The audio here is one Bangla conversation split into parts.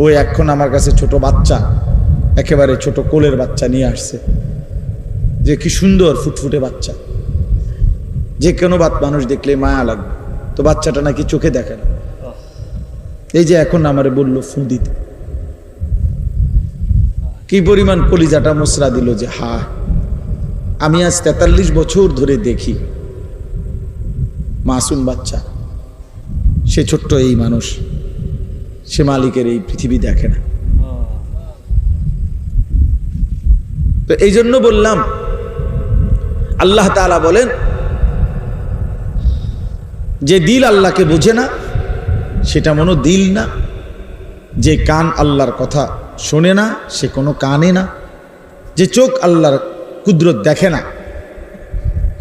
ওই এখন আমার কাছে ছোট বাচ্চা, একেবারে ছোট কোলের বাচ্চা নিয়ে আসছে, যে কি সুন্দর ফুটফুটে বাচ্চা, যে কোনো মানুষ দেখলে মায়া লাগবে। তো বাচ্চাটা নাকি চোখে দেখে না। এই যে এখন আমারে বললো ফুল দিতে, কি পরিমাণ কলিজাটা মোসরা দিল যে হা, আমি আজ 43 বছর ধরে দেখি মাসুম বাচ্চা, সে ছোট্ট এই মানুষ, সে মালিকের এই পৃথিবী দেখে না। তো এই জন্য বললাম, আল্লাহ তাআলা বলেন যে দিল আল্লাহকে বোঝে না সেটা মনো দিল না, যে কান আল্লাহর কথা শোনে না সে কোনো কানে না, যে চোখ আল্লাহর কুদরত দেখে না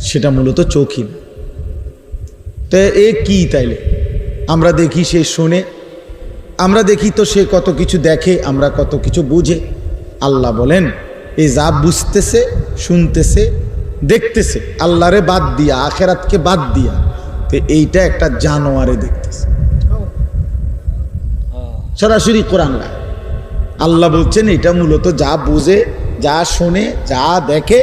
সেটা মূলত চোখই না। তো এ কি তাইলে? আমরা দেখি সে শোনে, আমরা দেখি তো সে কত কিছু দেখে, আমরা কত কিছু বুঝে। আল্লাহ বলেন এই যা বুঝতেছে, শুনতেছে, দেখতেছে আল্লাহরে বাদ দিয়া, আখেরাতকে বাদ দিয়া, তো এইটা একটা জানোয়ারে দেখতেছে। সরাসরি কোরআন আল্লাহ বলছেন এটা মূলত যা বুঝে, যা শোনে, যা দেখে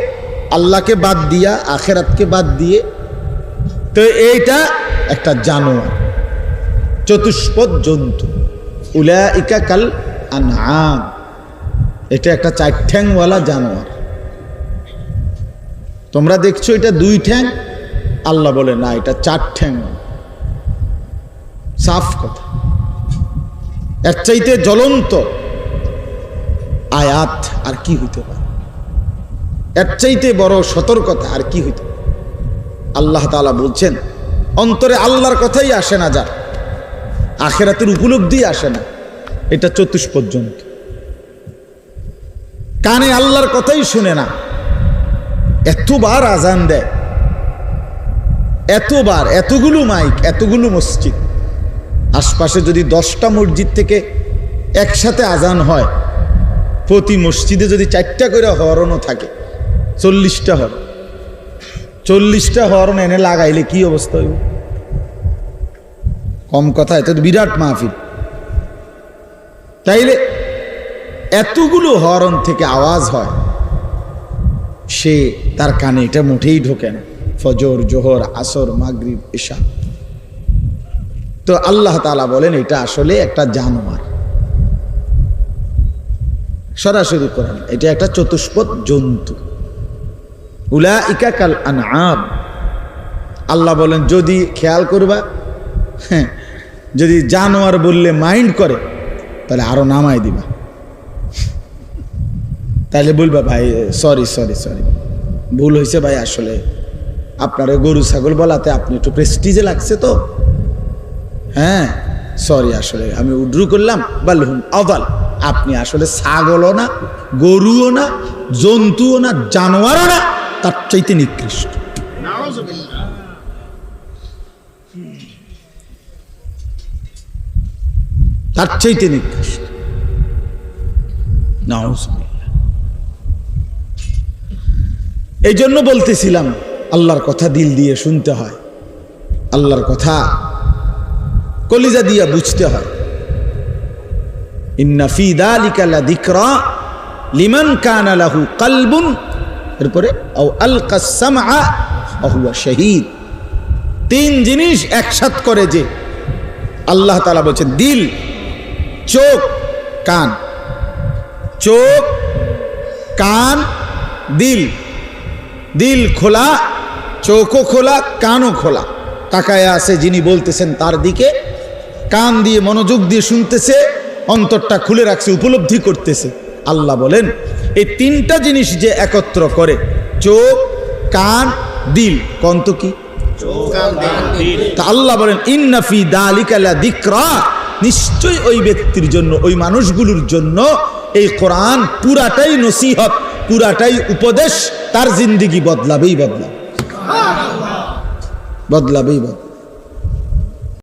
আল্লাহকে বাদ দিয়া, আখেরাতকে বাদ দিয়ে, তো এইটা একটা জানোয়ার, চতুষ্পদ জন্তু। উলাইকা কাল আনআম, এটা একটা 4 ঠ্যাংওয়ালা জানোয়ার। তোমরা দেখছো এটা 2 ঠ্যাং, আল্লাহ বলে না এটা 4 ঠ্যাং। সাফ কথা। এর চাইতে জ্বলন্ত আয়াত আর কি হইতে পারে? এর চাইতে বড় সতর্কতা আর কি হইতে পারে? আল্লাহ তাআলা বলছেন অন্তরে আল্লাহর কথাই আসে না, যার আখেরাতের উপলব্ধি আসে না, এটা চতুষ্পদ জন্তু। কানে আল্লাহর কথাই শুনে না, এতবার আজান দেয়, এতবার, এতগুলো মাইক, এতগুলো মসজিদ, আশপাশে যদি 10টা মসজিদ থেকে একসাথে আজান হয়, প্রতি মসজিদে যদি 4টা করে হরনও থাকে, 40টা হরন, 40টা হরন এনে লাগাইলে কি অবস্থা হইব? কম কথা, এটা তো বিরাট মাহফিল। তাইলে এতগুলো হরন থেকে আওয়াজ হয়, সে তার কানে এটা মোটেই ঢোকে না। ফজর, জোহর, আসর, মাগরিব, ইশা। তো আল্লাহ তাআলা বলেন এটা আসলে একটা জানোয়ার, সরাসরি কোরআন, এটা একটা চতুষ্পদ জন্তু। উলাইকা কাল আনআম। আল্লাহ বলেন যদি খেয়াল করবা, হ্যাঁ, যদি জানোয়ার বললে মাইন্ড করে তাহলে আরো নামাই দিবা, তাহলে বলবা ভাই সরি সরি সরি, ভুল হয়েছে ভাই, আসলে আপনার গরু ছাগল বলাতে আপনি একটু প্রেস্টিজে লাগছে তো, হ্যাঁ সরি, আসলে আমি উড্রু করলাম। বালহুম আদাল, আপনি আসলে ছাগলও না, গরুও না, জন্তুও না, জানোয়ারও না, তার চাইতে নিকৃষ্ট। তার চাইতে নিকৃষ্ট। নাউজুবিল্লাহ। এই জন্য বলতেছিলাম আল্লাহর কথা দিল দিয়ে শুনতে হয়, আল্লাহর কথা কলিজা দিয়া বুঝতে হয়। ইন্না ফি যালিকা লাযিকরা লিমান কানা লাহু কলবুন, এরপরে আও আলকাস সামআ ওয়া হুয়া শাহীদ। 3 জিনিস একসাথ করে যে আল্লাহ তাআলা বলেছেন দিল, চোখ, কান। চোখ, কান, দিল। দিল খোলা, চোখও খোলা, কানও খোলা, তাকায় আছে যিনি বলতেছেন তার দিকে, কান দিয়ে মনোযোগ দিয়ে শুনতেছে, অন্তরটা খুলে রাখছে, উপলব্ধি করতেছে। আল্লাহ বলেন এই 3টা জিনিস যে একত্র করে, চোখ, কান, দিল, কন্ত কি? তা আল্লাহ বলেন ইন্না ফি যালিকা লাযিকরা, নিশ্চয়ই ওই ব্যক্তির জন্য, ওই মানুষগুলোর জন্য এই কোরআন পুরাটাই নসিহত, পুরাটাই উপদেশ, তার জিন্দেগি বদলাবেই বদলাবে, বদলাবেই বদলাবে।